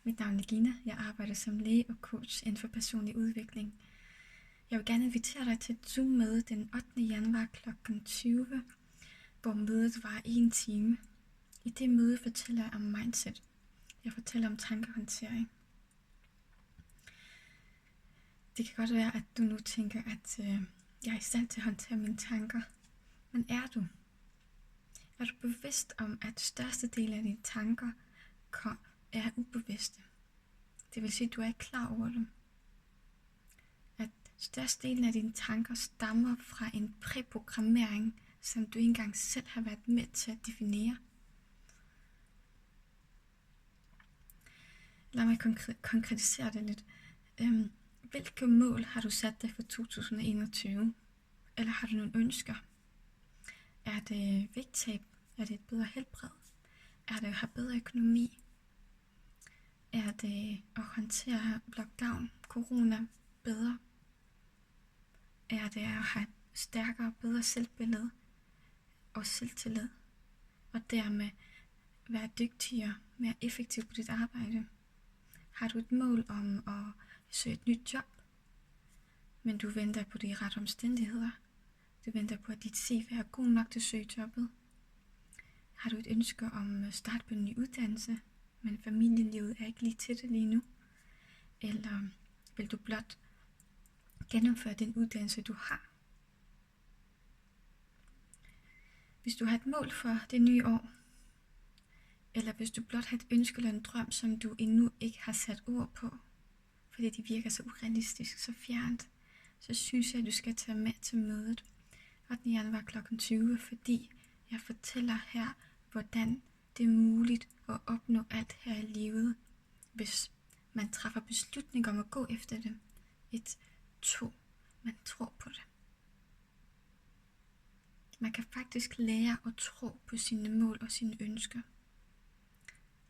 Mit navn er Gina. Jeg arbejder som læge og coach inden for personlig udvikling. Jeg vil gerne invitere dig til et Zoom-møde den 8. januar kl. 20, hvor mødet var 1 time. I det møde fortæller jeg om mindset. Jeg fortæller om tankehåndtering. Det kan godt være, at du nu tænker, at jeg er i stand til at håndtere mine tanker. Men er du? Er du bevidst om, at størstedelen af dine tanker er ubevidste? Det vil sige, at du er ikke klar over dem. At størstedelen af dine tanker stammer fra en præprogrammering, som du ikke engang selv har været med til at definere. Lad mig konkretisere det lidt. Hvilke mål har du sat dig for 2021? Eller har du nogle ønsker? Er det vægttab? Er det et bedre helbred? Er det at have bedre økonomi? Er det at håndtere lockdown, corona bedre? Er det at have stærkere, bedre selvbillede og selvtillid? Og dermed være dygtigere, mere effektiv på dit arbejde? Har du et mål om at søge et nyt job, men du venter på de rette omstændigheder? Du venter på, at dit CV er god nok til at søge jobbet? Har du et ønske om at starte på en ny uddannelse, men familielivet er ikke lige til det lige nu? Eller vil du blot gennemføre den uddannelse, du har? Hvis du har et mål for det nye år, eller hvis du blot har et ønske eller en drøm, som du endnu ikke har sat ord på, fordi det virker så urealistisk, så fjernt, så synes jeg, at du skal tage med til mødet 8. januar kl. 20, fordi jeg fortæller her, hvordan det er muligt at opnå alt her i livet, hvis man træffer beslutning om at gå efter det. 1, 2, man tror på det. Man kan faktisk lære at tro på sine mål og sine ønsker.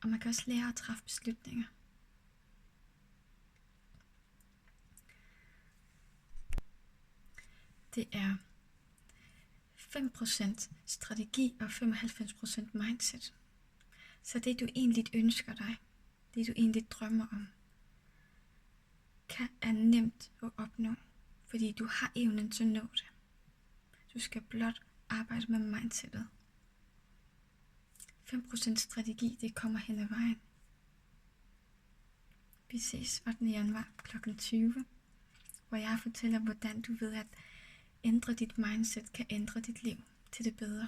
Og man kan også lære at træffe beslutninger. Det er 5% strategi og 95% mindset. Så det du egentlig ønsker dig, det du egentlig drømmer om, er nemt at opnå, fordi du har evnen til at nå det. Du skal blot arbejde med mindsetet. 5% strategi, det kommer hen ad vejen. Vi ses 8. januar kl. 20, hvor jeg fortæller, hvordan du ved at ændre dit mindset kan ændre dit liv til det bedre.